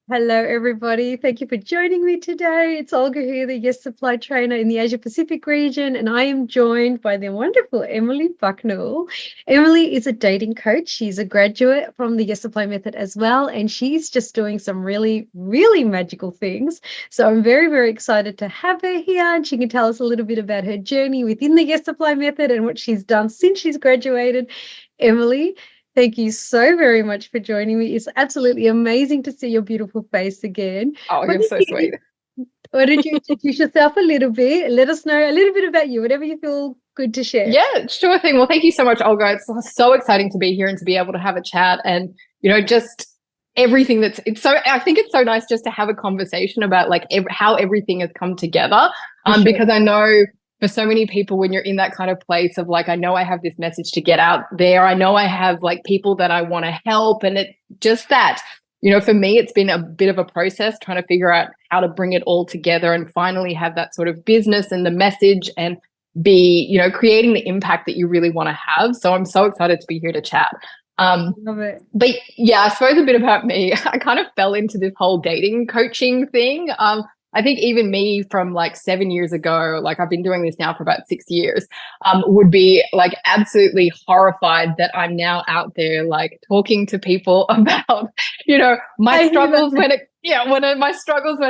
Hello, everybody. Thank you for joining me today. It's Olga here, the Yesa Play Trainer in the Asia Pacific region, and I am joined by the wonderful Emily Bucknell. Emily is a dating coach. She's a graduate from the Yesa Play Method as well, and she's just doing some really, really magical things. So I'm very, very excited to have her here, and she can tell us a little bit about her journey within the Yesa Play Method and what she's done since she's graduated. Emily, thank you so very much for joining me. It's absolutely amazing to see your beautiful face again. Oh, you're so sweet. Why don't you introduce yourself a little bit? Let us know a little bit about you, whatever you feel good to share. Yeah, sure thing. Well, thank you so much, Olga. It's so exciting to be here and to be able to have a chat and, just everything I think it's so nice just to have a conversation about like how everything has come together. Sure. Because I know for so many people, when you're in that kind of place of like, I know I have this message to get out there. I know I have like people that I want to help. And it just that, for me, it's been a bit of a process trying to figure out how to bring it all together and finally have that sort of business and the message and be, creating the impact that you really want to have. So I'm so excited to be here to chat. Love it. But yeah, I suppose a bit about me. I kind of fell into this whole dating coaching thing. I think even me from like 7 years ago, like I've been doing this now for about 6 years, would be like absolutely horrified that I'm now out there like talking to people about, my struggles when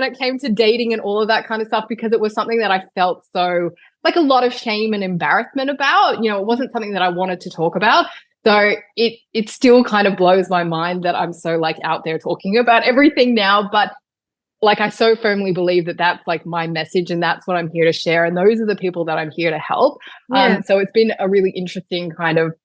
it came to dating and all of that kind of stuff, because it was something that I felt so like a lot of shame and embarrassment about. It wasn't something that I wanted to talk about. So it still kind of blows my mind that I'm so like out there talking about everything now, but like I so firmly believe that that's like my message and that's what I'm here to share. And those are the people that I'm here to help. Yeah. So it's been a really interesting kind of,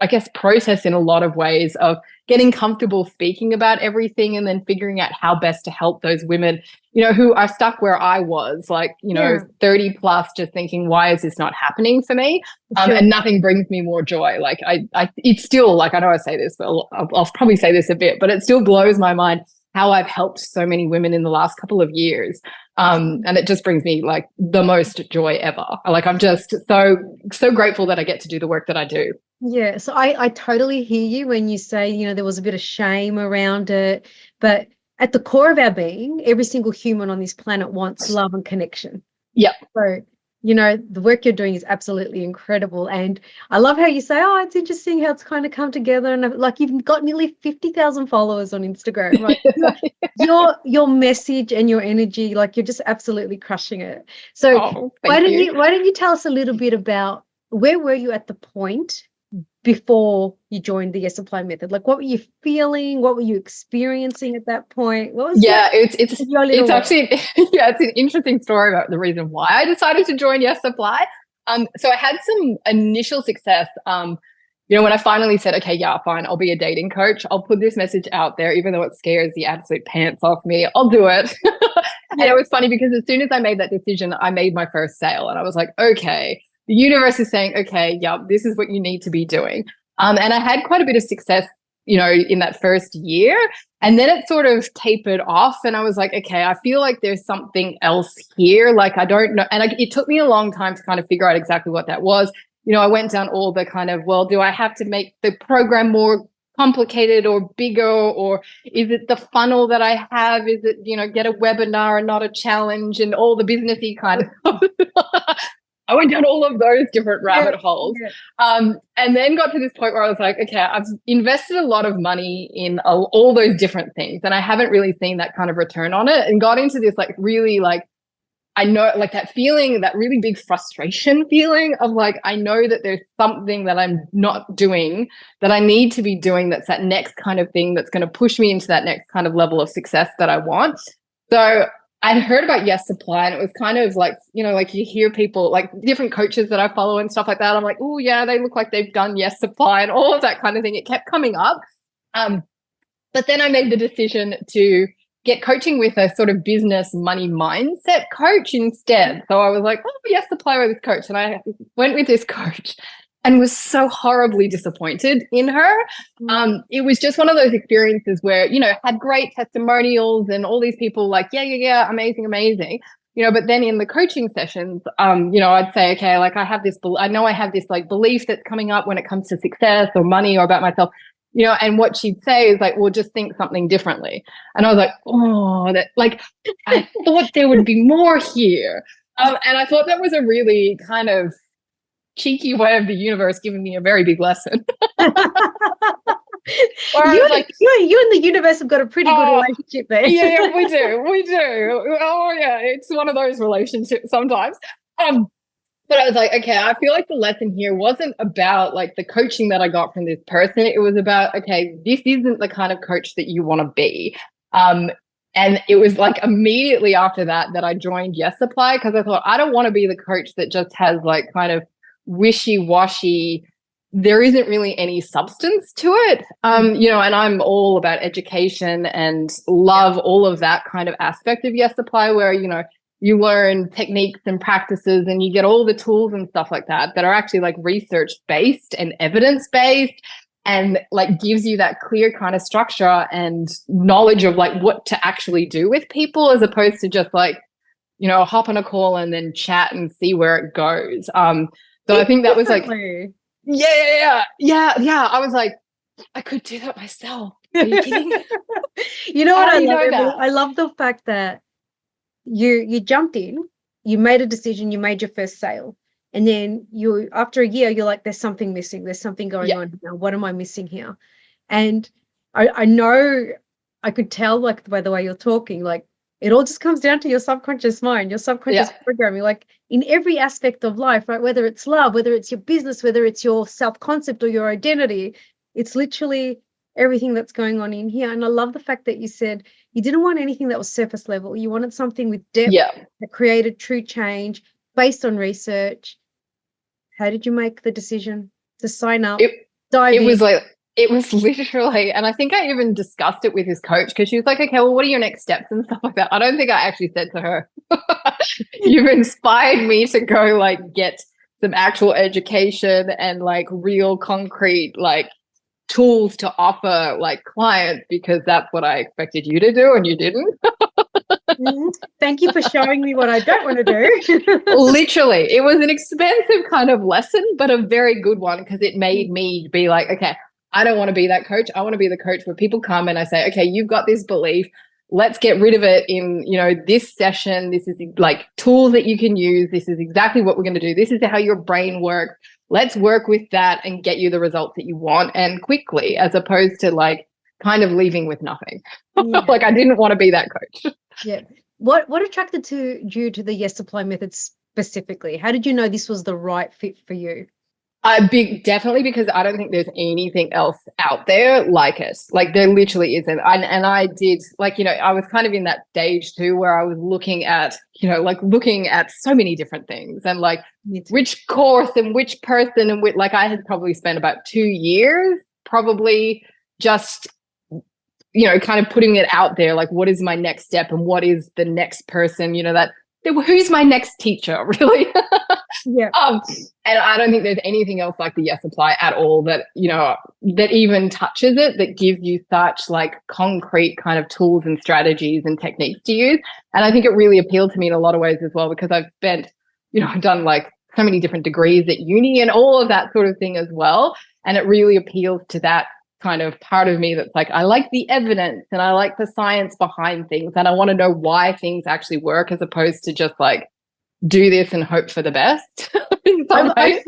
I guess, process in a lot of ways of getting comfortable speaking about everything and then figuring out how best to help those women, who are stuck where I was like, 30 plus, just thinking, why is this not happening for me? Sure. And nothing brings me more joy. Like it's still like, I know I say this, but I'll probably say this a bit, but it still blows my mind how I've helped so many women in the last couple of years. And it just brings me like the most joy ever. Like I'm just so grateful that I get to do the work that I do. Yeah. So I totally hear you when you say, there was a bit of shame around it, but at the core of our being, every single human on this planet wants love and connection. Yep. So, the work you're doing is absolutely incredible. And I love how you say, oh, it's interesting how it's kind of come together. And like you've got nearly 50,000 followers on Instagram. Right? your message and your energy, like you're just absolutely crushing it. So why don't you tell us a little bit about where were you at the point before you joined the Yesa Play Method? Like what were you feeling? What were you experiencing at that point? What was it's actually it's an interesting story about the reason why I decided to join Yesa Play. So I had some initial success. When I finally said, okay, yeah, fine, I'll be a dating coach. I'll put this message out there, even though it scares the absolute pants off me. I'll do it. And it was funny because as soon as I made that decision, I made my first sale, and I was like, okay. The universe is saying, okay, yeah, this is what you need to be doing. And I had quite a bit of success, in that first year. And then it sort of tapered off. And I was like, okay, I feel like there's something else here. Like, I don't know. And it took me a long time to kind of figure out exactly what that was. I went down all the kind of, well, do I have to make the program more complicated or bigger, or is it the funnel that I have? Is it, get a webinar and not a challenge, and all the businessy kind of I went down all of those different rabbit holes. And then got to this point where I was like, okay, I've invested a lot of money in all those different things, and I haven't really seen that kind of return on it, and got into this like really like, I know like that feeling, that really big frustration feeling of like, I know that there's something that I'm not doing that I need to be doing. That's that next kind of thing that's going to push me into that next kind of level of success that I want. So I'd heard about Yesa Play, and it was kind of like, like you hear people, like different coaches that I follow and stuff like that. I'm like, oh yeah, they look like they've done Yesa Play and all of that kind of thing. It kept coming up. But then I made the decision to get coaching with a sort of business money mindset coach instead. So I was like, oh, Yesa Play with this coach. And I went with this coach and was so horribly disappointed in her. It was just one of those experiences where, had great testimonials and all these people like, yeah, amazing. But then in the coaching sessions, I'd say, okay, like I know I have this like belief that's coming up when it comes to success or money or about myself. and what she'd say is like, well, just think something differently. And I was like, oh, that, like, I thought there would be more here. And I thought that was a really kind of cheeky way of the universe giving me a very big lesson. You and the universe have got a pretty good relationship there. Yeah, we do. Oh yeah, it's one of those relationships sometimes. But I was like, okay, I feel like the lesson here wasn't about like the coaching that I got from this person. It was about, okay, this isn't the kind of coach that you want to be. And it was like immediately after that I joined Yesa Play, because I thought I don't want to be the coach that just has like kind of wishy-washy, there isn't really any substance to it. And I'm all about education and love all of that kind of aspect of Yesa Play, where, you learn techniques and practices and you get all the tools and stuff like that are actually like research-based and evidence-based, and like gives you that clear kind of structure and knowledge of like what to actually do with people, as opposed to just like, hop on a call and then chat and see where it goes. So I think that was like, yeah. I was like, I could do that myself. Are you kidding? You know what I love? I love the fact that you jumped in, you made a decision, you made your first sale, and then after a year you're like, there's something missing, there's something going on here. What am I missing here? And I know, I could tell like by the way you're talking, like it all just comes down to your subconscious mind, your subconscious programming, like in every aspect of life, right? Whether it's love, whether it's your business, whether it's your self-concept or your identity, it's literally everything that's going on in here. And I love the fact that you said you didn't want anything that was surface level. You wanted something with depth that created true change based on research. How did you make the decision to sign up? It was literally, and I think I even discussed it with his coach, because she was like, okay, well, what are your next steps and stuff like that. I don't think I actually said to her, you've inspired me to go like get some actual education and like real concrete like tools to offer like clients, because that's what I expected you to do and you didn't. Thank you for showing me what I don't want to do. Literally, it was an expensive kind of lesson, but a very good one, because it made me be like, okay, I don't want to be that coach. I want to be the coach where people come and I say, okay, you've got this belief. Let's get rid of it in, this session. This is like tools that you can use. This is exactly what we're going to do. This is how your brain works. Let's work with that and get you the results that you want, and quickly, as opposed to like kind of leaving with nothing. Like I didn't want to be that coach. Yeah. What attracted you to the Yesa Play method specifically? How did you know this was the right fit for you? Definitely, because I don't think there's anything else out there like it. Like there literally isn't. And I did, like, I was kind of in that stage too, where I was looking at so many different things, and like which course and which person, and like I had probably spent about 2 years probably just, kind of putting it out there, like what is my next step and what is the next person, who's my next teacher, really? Yeah. And I don't think there's anything else like the Yesa Play at all that, that even touches it, that gives you such like concrete kind of tools and strategies and techniques to use. And I think it really appealed to me in a lot of ways as well, because I've spent, I've done like so many different degrees at uni and all of that sort of thing as well. And it really appeals to that kind of part of me that's like, I like the evidence and I like the science behind things, and I want to know why things actually work, as opposed to just like do this and hope for the best. I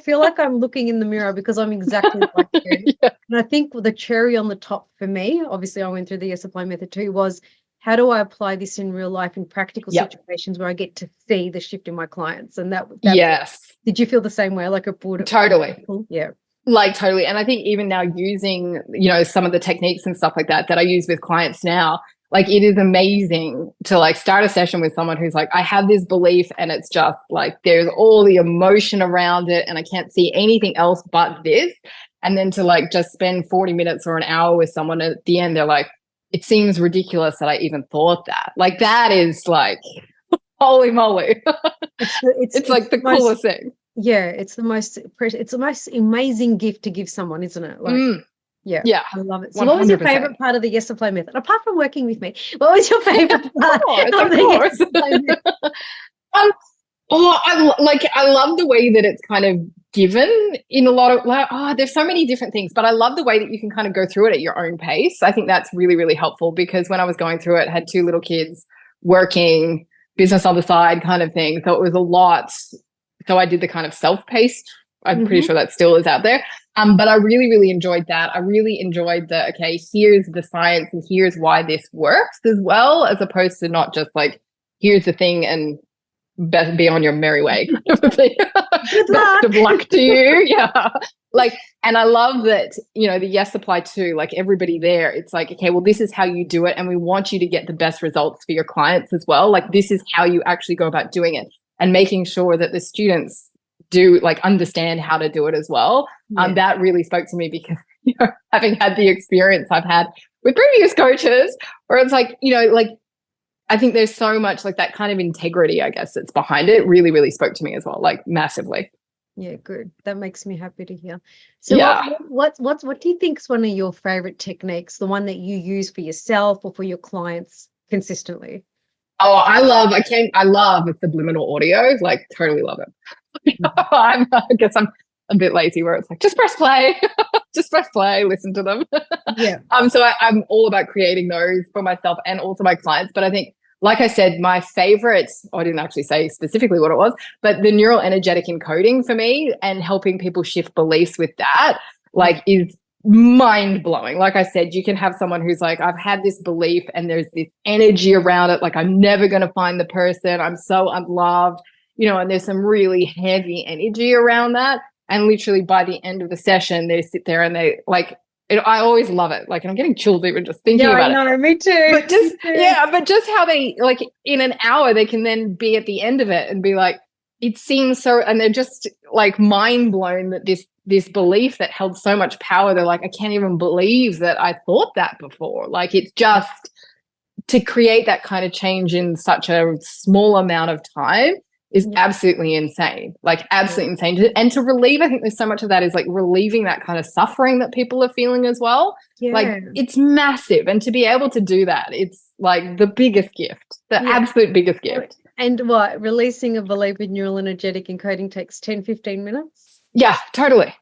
feel like I'm looking in the mirror, because I'm exactly like you. Yeah. And I think the cherry on the top for me, obviously I went through the Yesa Play method too, was how do I apply this in real life, in practical situations where I get to see the shift in my clients? And that yes. Did you feel the same way? Like it brought it? Totally. Yeah. Like totally. And I think even now using, some of the techniques and stuff like that I use with clients now, like it is amazing to like start a session with someone who's like, I have this belief and it's just like, there's all the emotion around it and I can't see anything else but this. And then to like just spend 40 minutes or an hour with someone, at the end, they're like, it seems ridiculous that I even thought that. Like that is like, holy moly. It's like the coolest thing. Yeah, it's the most amazing gift to give someone, isn't it? Like, yeah, I love it. So 100%. What was your favorite part of the Yesa Play method, apart from working with me? What was your favorite part of the Yesa Play method? I love the way that it's kind of given in a lot of like, there's so many different things, but I love the way that you can kind of go through it at your own pace. I think that's really, really helpful, because when I was going through it, I had 2 little kids, working, business on the side kind of thing. So it was a lot. So I did the kind of self-paced. I'm pretty sure that still is out there. But I really, really enjoyed that. I really enjoyed okay, here's the science and here's why this works as well, as opposed to not just like, here's the thing and best be on your merry way kind of a thing. Best of luck to you. Yeah. Like, and I love that, the Yesa Play too, like everybody there, it's like, okay, well, this is how you do it. And we want you to get the best results for your clients as well. Like, this is how you actually go about doing it, and making sure that the students do like understand how to do it as well. Yeah. That really spoke to me, because, having had the experience I've had with previous coaches where it's like, like, I think there's so much like that kind of integrity, I guess, that's behind it, really, really spoke to me as well, like massively. Yeah, good. That makes me happy to hear. So yeah. What do you think is one of your favorite techniques, the one that you use for yourself or for your clients consistently? Oh, I love subliminal audio, like totally love it. I guess I'm a bit lazy where it's like, just press play, just press play, listen to them. Yeah. So I'm all about creating those for myself and also my clients. But I think, like I said, my favorite, I didn't actually say specifically what it was, but the neural energetic encoding for me and helping people shift beliefs with that, like, is mind blowing. Like I said, you can have someone who's like, I've had this belief and there's this energy around it. Like, I'm never going to find the person. I'm so unloved, and there's some really heavy energy around that. And literally by the end of the session, they sit there and they like, I always love it. Like, I'm getting chills even just thinking about it. No, me too. But just how they, like, in an hour, they can then be at the end of it and be like, it seems so, and they're just like mind blown that this belief that held so much power, they're like, I can't even believe that I thought that before. Like, it's just to create that kind of change in such a small amount of time is absolutely insane, like absolutely insane. And to relieve, I think there's so much of that is like relieving that kind of suffering that people are feeling as well. Yeah. Like, it's massive. And to be able to do that, it's like the biggest gift, the absolute biggest gift. And releasing a belief with neural energetic encoding takes 10, 15 minutes? Yeah, totally.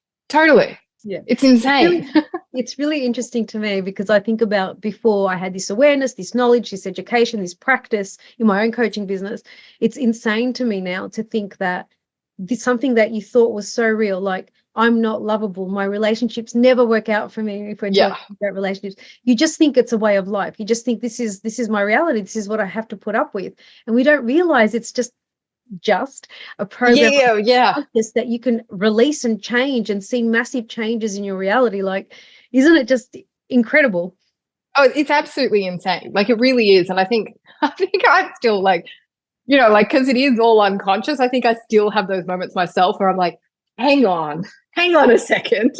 Yeah, it's insane. It's really interesting to me, because I think about, before I had this awareness, this knowledge, this education, this practice in my own coaching business. It's insane to me now to think that this something that you thought was so real, like, I'm not lovable, my relationships never work out for me. If we're talking about relationships, you just think it's a way of life. You just think this is my reality. This is what I have to put up with, and we don't realize it's just a program that you can release and change and see massive changes in your reality. Like, isn't it just incredible? Oh, it's absolutely insane. Like, it really is. And I think I'm still like, because it is all unconscious, I think I still have those moments myself where I'm like, hang on a second.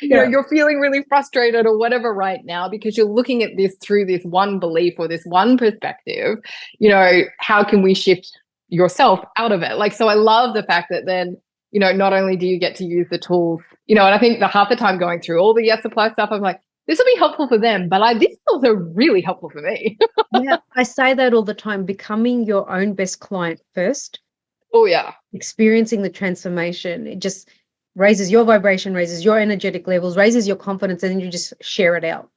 You're feeling really frustrated or whatever right now because you're looking at this through this one belief or this one perspective. How can we shift yourself out of it? Like, so I love the fact that then, not only do you get to use the tools, and I think the half the time going through all the Yesa Play stuff, I'm like, this will be helpful for them, but this is also really helpful for me. Yeah, I say that all the time, becoming your own best client first. Oh, yeah. Experiencing the transformation. It just raises your vibration, raises your energetic levels, raises your confidence, and then you just share it out.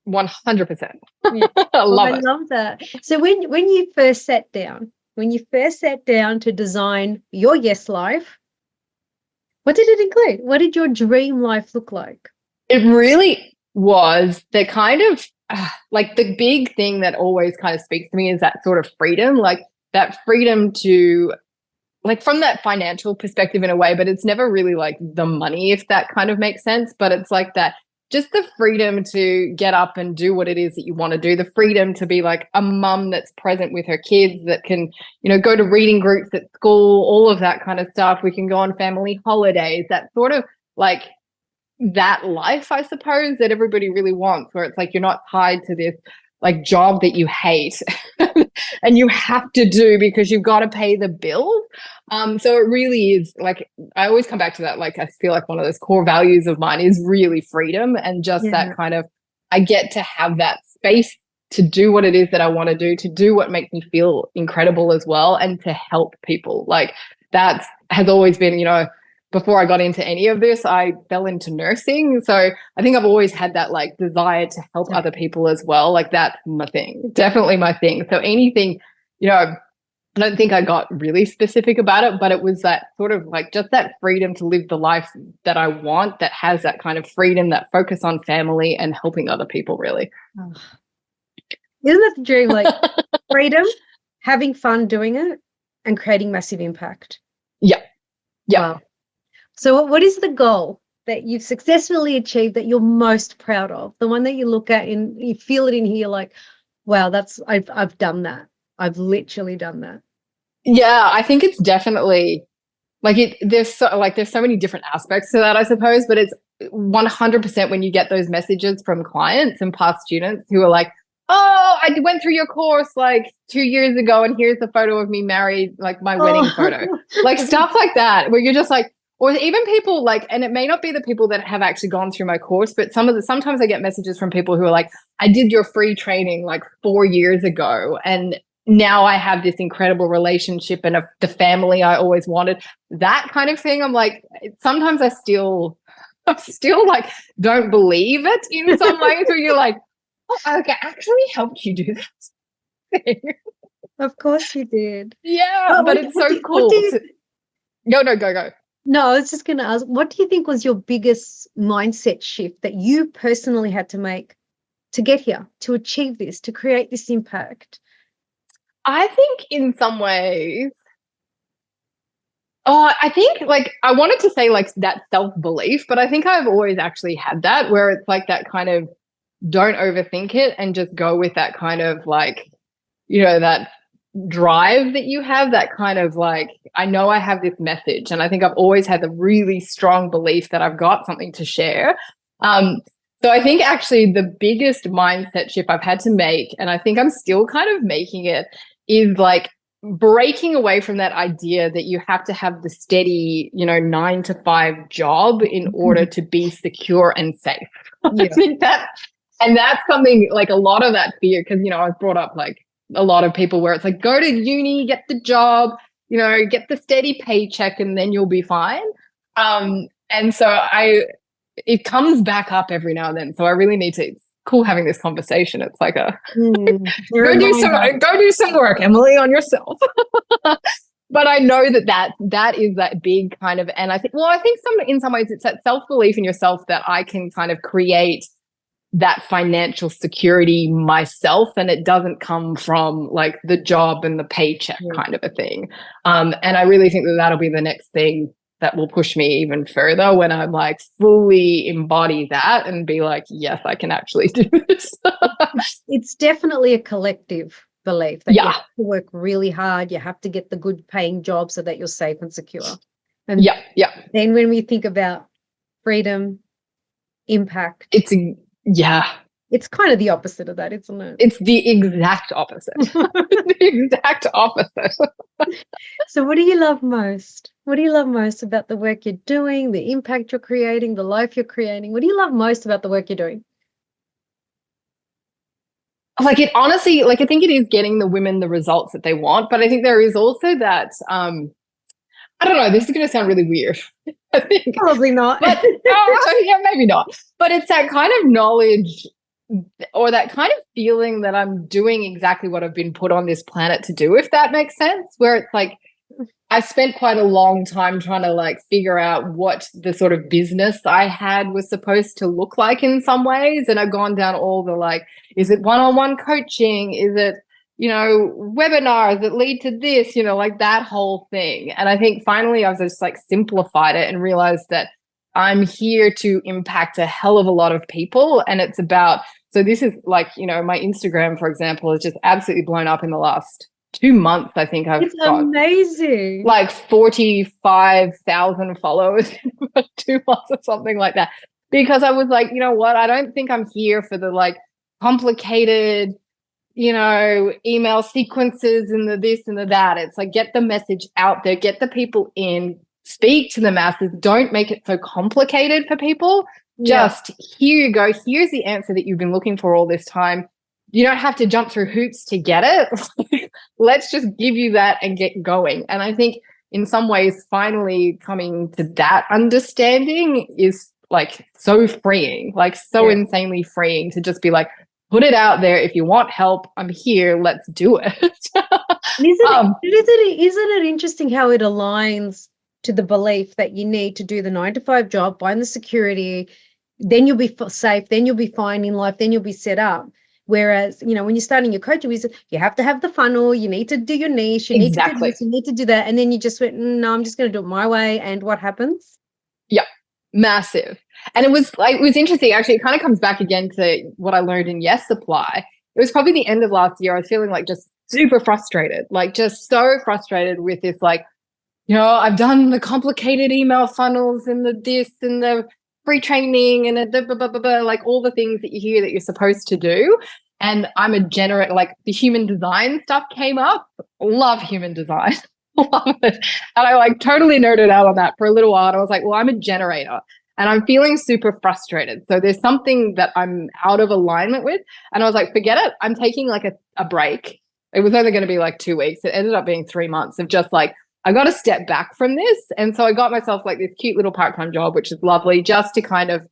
100%. Yeah. I love that. So when you first sat down to design your Yes life, what did it include? What did your dream life look like? It really was the kind of like the big thing that always kind of speaks to me is that sort of freedom, like that freedom to, like, from that financial perspective in a way, but it's never really like the money, if that kind of makes sense. But it's like that, just the freedom to get up and do what it is that you want to do, the freedom to be like a mum that's present with her kids, that can, go to reading groups at school, all of that kind of stuff. We can go on family holidays, that sort of like that life, I suppose, that everybody really wants, where it's like you're not tied to this like job that you hate and you have to do because you've got to pay the bills. So it really is like, I always come back to that. Like, I feel like one of those core values of mine is really freedom, and just that kind of, I get to have that space to do what it is that I want to do what makes me feel incredible as well, and to help people. Like, that has always been, before I got into any of this, I fell into nursing. So I think I've always had that like desire to help other people as well. Like that's my thing, definitely my thing. So anything, I don't think I got really specific about it, but it was that sort of like just that freedom to live the life that I want, that has that kind of freedom, that focus on family and helping other people, really. Oh. Isn't that the dream? Like freedom, having fun doing it, and creating massive impact. Yeah. Yeah. Wow. So what is the goal that you've successfully achieved that you're most proud of? The one that you look at and you feel it in here like, wow, I've done that. I've literally done that. Yeah, I think it's definitely there's so many different aspects to that, I suppose, but it's 100% when you get those messages from clients and past students who are like, oh, I went through your course like 2 years ago and here's the photo of me married, like my wedding photo. Like stuff like that, where you're just like, or even people like, and it may not be the people that have actually gone through my course, but sometimes I get messages from people who are like, I did your free training like 4 years ago and now I have this incredible relationship and the family I always wanted, that kind of thing. I'm like, sometimes I still like don't believe it in some ways where you're like, oh, I actually helped you do that thing. Of course you did. Yeah, but it's so cool. Go. No, I was just going to ask, what do you think was your biggest mindset shift that you personally had to make to get here, to achieve this, to create this impact? I think in some ways, I think like I wanted to say like that self-belief, but I think I've always actually had that, where it's like that kind of don't overthink it and just go with that kind of like, that drive that you have, that kind of like, I know I have this message, and I think I've always had the really strong belief that I've got something to share. So I think actually the biggest mindset shift I've had to make, and I think I'm still kind of making it, is like breaking away from that idea that you have to have the steady, 9 to 5 job in order to be secure and safe. Yeah. I think that's something like a lot of that fear, because, I was brought up like a lot of people where it's like, go to uni, get the job, get the steady paycheck and then you'll be fine. And so it comes back up every now and then. So I really need to, it's cool having this conversation. It's like go do some work, Emily, on yourself. But I know that is that big kind of, and I think in some ways it's that self-belief in yourself that I can kind of create that financial security myself, and it doesn't come from like the job and the paycheck kind of a thing. And I really think that that'll be the next thing that will push me even further, when I'm like fully embody that and be like, yes, I can actually do this. It's definitely a collective belief that you have to work really hard. You have to get the good paying job so that you're safe and secure. And then when we think about freedom, impact, it's kind of the opposite of that, isn't it? It's the exact opposite. The exact opposite. So what do you love most? What do you love most about the work you're doing, the impact you're creating, the life you're creating? What do you love most about the work you're doing? Like it honestly, like I think it is getting the women the results that they want, but I think there is also that, I don't know, this is going to sound really weird. I think. Probably not. But, maybe not. But it's that kind of knowledge or that kind of feeling that I'm doing exactly what I've been put on this planet to do, if that makes sense, where it's like, I spent quite a long time trying to like figure out what the sort of business I had was supposed to look like in some ways. And I've gone down all the like, is it one-on-one coaching? Is it, webinars that lead to this, like that whole thing. And I think finally I've just like simplified it and realized that I'm here to impact a hell of a lot of people. And it's about, so this is like, my Instagram, for example, is just absolutely blown up in the last 2 months. I think I've got amazing, like 45,000 followers in about 2 months or something like that. Because I was like, you know what? I don't think I'm here for the like complicated, email sequences and the this and the that. It's like, get the message out there, get the people in, speak to the masses. Don't make it so complicated for people. Just here you go. Here's the answer that you've been looking for all this time. You don't have to jump through hoops to get it. Let's just give you that and get going. And I think in some ways, finally coming to that understanding is like so freeing, like so insanely freeing to just be like, put it out there. If you want help, I'm here. Let's do it. Isn't it interesting how it aligns to the belief that you need to do the 9-to-5 job, find the security, then you'll be safe, then you'll be fine in life, then you'll be set up. Whereas, when you're starting your coaching business, you have to have the funnel, you need to do your niche, you need to do this, you need to do that. And then you just went, no, I'm just going to do it my way. And what happens? Yeah, massive. And it was interesting. Actually, it kind of comes back again to what I learned in Yesa Play. It was probably the end of last year. I was feeling like just super frustrated, like just so frustrated with this, like, I've done the complicated email funnels and the this and the free training and the like all the things that you hear that you're supposed to do. And I'm a generator, like the human design stuff came up. Love human design. Love it. And I like totally nerded out on that for a little while. And I was like, well, I'm a generator and I'm feeling super frustrated. So there's something that I'm out of alignment with. And I was like, forget it. I'm taking like a break. It was only going to be like 2 weeks. It ended up being 3 months of just like, I got to step back from this. And so I got myself like this cute little part-time job, which is lovely, just to kind of,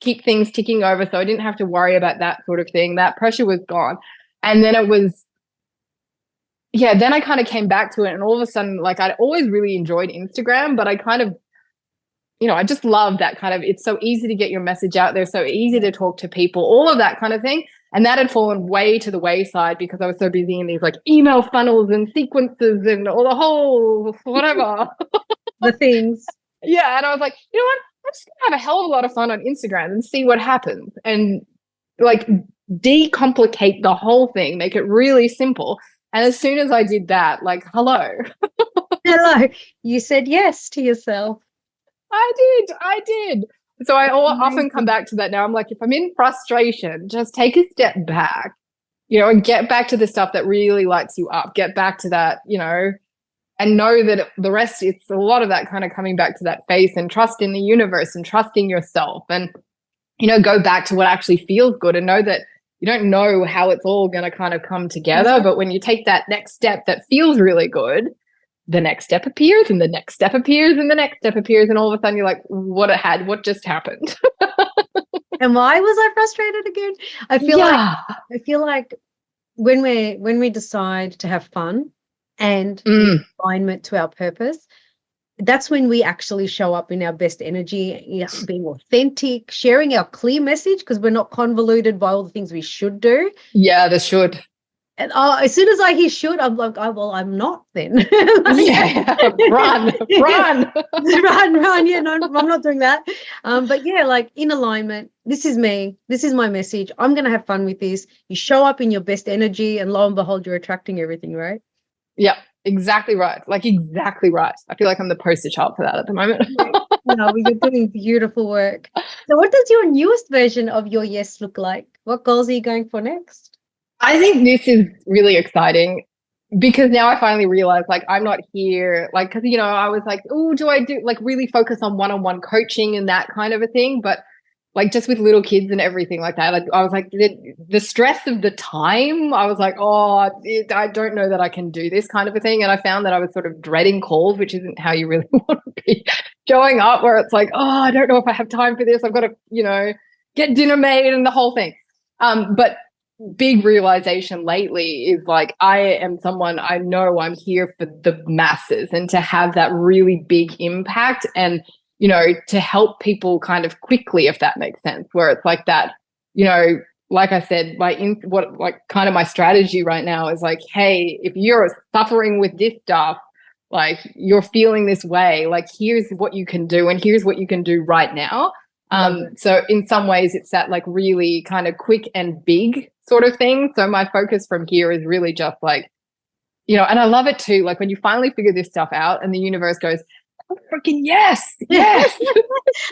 keep things ticking over. So I didn't have to worry about that sort of thing. That pressure was gone. And then it was, then I kind of came back to it. And all of a sudden, like I'd always really enjoyed Instagram, but I kind of, I just love that kind of, it's so easy to get your message out there, so easy to talk to people, all of that kind of thing. And that had fallen way to the wayside because I was so busy in these like email funnels and sequences and all the whole whatever. The things. Yeah. And I was like, you know what? I'm just going to have a hell of a lot of fun on Instagram and see what happens. And like decomplicate the whole thing, make it really simple. And as soon as I did that, like, hello. Hello. You said yes to yourself. I did. So I often come back to that now. I'm like, if I'm in frustration, just take a step back, and get back to the stuff that really lights you up. Get back to that, and know that the rest, it's a lot of that kind of coming back to that faith and trust in the universe and trusting yourself and, go back to what actually feels good and know that you don't know how it's all going to kind of come together. But when you take that next step that feels really good, the next step appears and the next step appears and the next step appears. And all of a sudden you're like, what just happened? And why was I frustrated again? I feel like when we decide to have fun and alignment to our purpose, that's when we actually show up in our best energy, being authentic, sharing our clear message because we're not convoluted by all the things we should do. Yeah, the should. And as soon as I hear should, I'm like, oh, well, I'm not then. Run. Yeah, no, I'm not doing that. But yeah, like in alignment, this is me. This is my message. I'm going to have fun with this. You show up in your best energy and lo and behold, you're attracting everything, right? Yeah, exactly right. Like exactly right. I feel like I'm the poster child for that at the moment. No, you're doing beautiful work. So what does your newest version of your yes look like? What goals are you going for next? I think this is really exciting because now I finally realize like I'm not here like because I was like, oh, do I do like really focus on one-on-one coaching and that kind of a thing, but like just with little kids and everything like that, like I was like the stress of the time, I was like, I don't know that I can do this kind of a thing. And I found that I was sort of dreading calls, which isn't how you really want to be showing up, where it's like, I don't know if I have time for this, I've got to get dinner made and the whole thing. But big realization lately is like I am someone, I know I'm here for the masses and to have that really big impact and to help people kind of quickly, if that makes sense, where it's like that, like I said, kind of my strategy right now is like, hey, if you're suffering with this stuff, like you're feeling this way, like here's what you can do and here's what you can do right now. So in some ways it's that like really kind of quick and big sort of thing. So my focus from here is really just like, and I love it too. Like when you finally figure this stuff out and the universe goes, oh, freaking yes. Yes.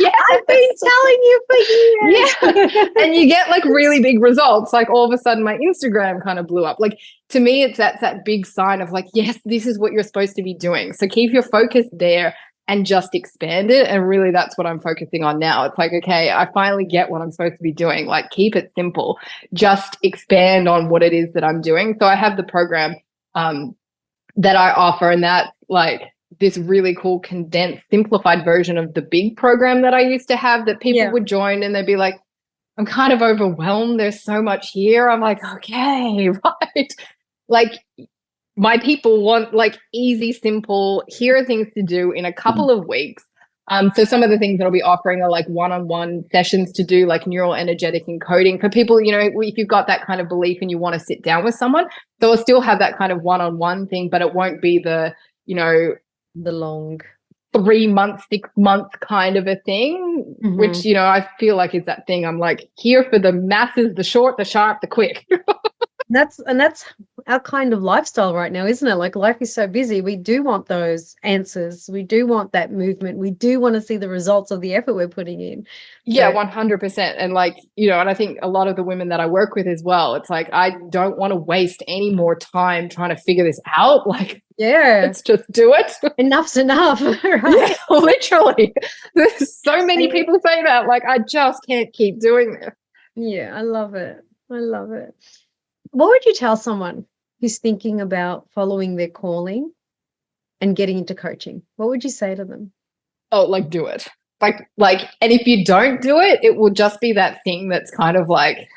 I've been telling you for years. Yeah. And you get like really big results. Like all of a sudden my Instagram kind of blew up. Like to me, it's that big sign of like, yes, this is what you're supposed to be doing. So keep your focus there and just expand it. And really that's what I'm focusing on now. It's like, okay, I finally get what I'm supposed to be doing. Like keep it simple, just expand on what it is that I'm doing. So I have the program that I offer, and that's like this really cool condensed simplified version of the big program that I used to have that people would join and they'd be like, I'm kind of overwhelmed, there's so much here. I'm like, okay, right. Like, my people want like easy, simple, here are things to do in a couple of weeks. So some of the things that I'll be offering are like one-on-one sessions to do like neural energetic encoding for people, you know, if you've got that kind of belief and you want to sit down with someone. So I'll still have that kind of one-on-one thing, but it won't be the, you know, the long 3 months, 6 months kind of a thing, which, you know, I feel like is that thing. I'm like here for the masses, the short, the sharp, the quick. That's our kind of lifestyle right now, isn't it? Like, life is so busy. We do want those answers. We do want that movement. We do want to see the results of the effort we're putting in. Yeah, 100%. And like, you know, and I think a lot of the women that I work with as well, it's like, I don't want to waste any more time trying to figure this out. Like, let's just do it. Enough's enough, right? Yeah, literally. There's so many people say that, like, I just can't keep doing this. Yeah, I love it. I love it. What would you tell someone who's thinking about following their calling and getting into coaching? What would you say to them? Oh, like, do it. Like, and if you don't do it, it will just be that thing that's kind of like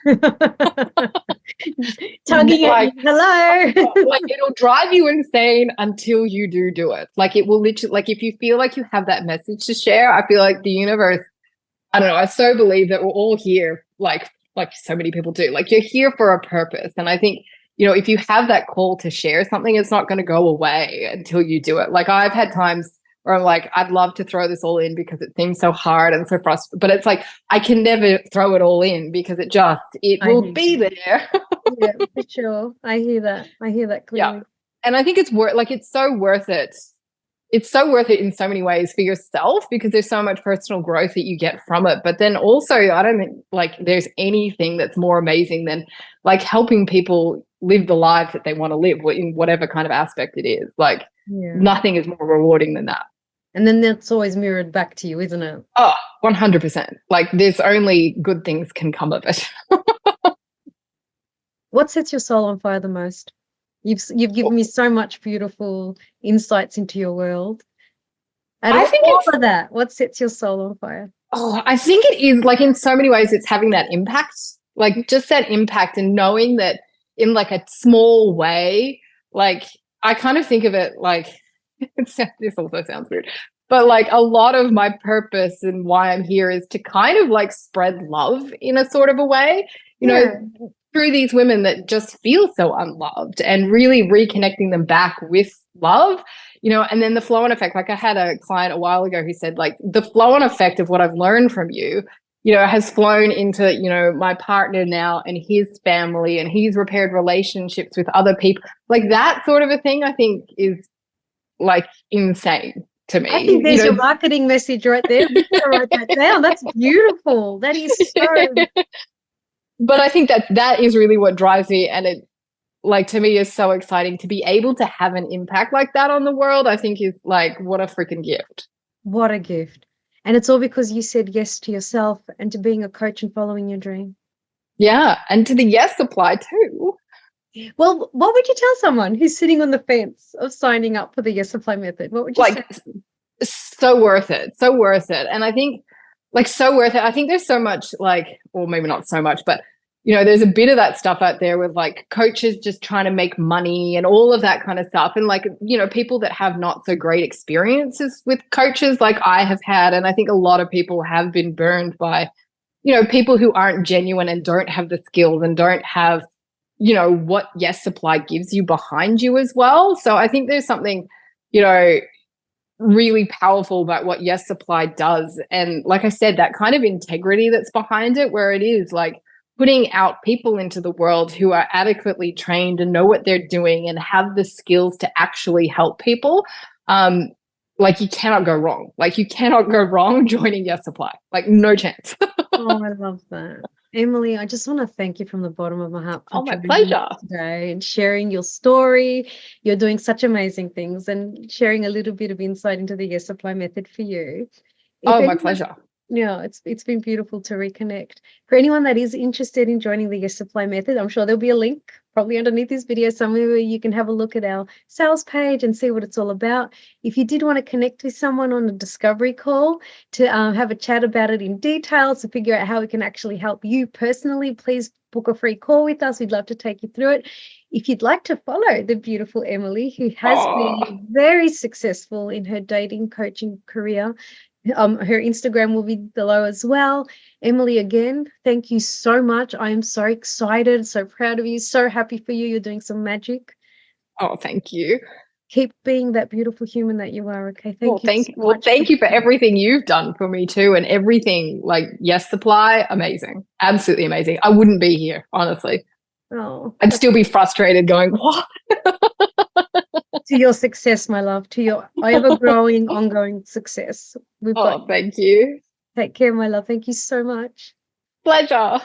tugging at you. Hello. Like, it'll drive you insane until you do it. Like, it will literally, like, if you feel like you have that message to share, I feel like the universe, I don't know, I so believe that we're all here, like so many people do. Like, you're here for a purpose. And I think, you know, if you have that call to share something, it's not going to go away until you do it. Like, I've had times where I'm like, I'd love to throw this all in because it seems so hard and so frustrating. But it's like, I can never throw it all in because it will be there. Yeah, for sure. I hear that. I hear that clearly. Yeah. And I think it's so worth it. It's so worth it in so many ways for yourself because there's so much personal growth that you get from it. But then also, I don't think like there's anything that's more amazing than like helping people live the lives that they want to live in whatever kind of aspect it is. Like, nothing is more rewarding than that. And then that's always mirrored back to you, isn't it? Oh, 100%. Like, there's only good things can come of it. What sets your soul on fire the most? You've given me so much beautiful insights into your world. And I think all of that, what sets your soul on fire? Oh, I think it is like in so many ways it's having that impact, like just that impact and knowing that in like a small way, like I kind of think of it like, this also sounds weird, but like a lot of my purpose and why I'm here is to kind of like spread love in a sort of a way, you know, through these women that just feel so unloved and really reconnecting them back with love, you know, and then the flow-on effect. Like, I had a client a while ago who said like the flow-on effect of what I've learned from you, you know, has flown into, you know, my partner now and his family, and he's repaired relationships with other people. Like, that sort of a thing, I think is like insane to me. I think there's your marketing message right there. You gotta write that down. That's beautiful. That is so. But I think that is really what drives me, and it, like, to me is so exciting to be able to have an impact like that on the world. I think is like, what a freaking gift. What a gift. And it's all because you said yes to yourself and to being a coach and following your dream. Yeah, and to the Yesa Play too. Well, what would you tell someone who's sitting on the fence of signing up for the Yesa Play Method? What would you say? So worth it. So worth it. And I think like so worth it. I think there's so much like, or maybe not so much, but you know, there's a bit of that stuff out there with like coaches just trying to make money and all of that kind of stuff. And like, you know, people that have not so great experiences with coaches like I have had. And I think a lot of people have been burned by, you know, people who aren't genuine and don't have the skills and don't have, you know, what Yesa Play gives you behind you as well. So I think there's something, you know, really powerful about what Yesa Play does. And like I said, that kind of integrity that's behind it, where it is like putting out people into the world who are adequately trained and know what they're doing and have the skills to actually help people. Like, you cannot go wrong. Like, you cannot go wrong joining Yesa Play. Like, no chance. Oh, I love that. Emily, I just want to thank you from the bottom of my heart. Oh, my pleasure. Today and sharing your story. You're doing such amazing things and sharing a little bit of insight into the Yesa Play method for you. My pleasure. Yeah, it's been beautiful to reconnect. For anyone that is interested in joining the Yesa Play method, I'm sure there'll be a link probably underneath this video somewhere you can have a look at our sales page and see what it's all about. If you did want to connect with someone on a discovery call to have a chat about it in detail, to figure out how we can actually help you personally, please book a free call with us. We'd love to take you through it. If you'd like to follow the beautiful Emily, who has been very successful in her dating coaching career, her Instagram will be below as well. Emily, again, thank you so much. I am so excited, so proud of you, so happy for you. You're doing some magic. Oh, thank you. Keep being that beautiful human that you are. Okay, Thank you for everything you've done for me too, and everything like Yesa Play, amazing, absolutely amazing. I wouldn't be here, honestly. Oh, I'd still be frustrated, going, what? To your success, my love, to your ever-growing, ongoing success. Thank you. Take care, my love. Thank you so much. Pleasure.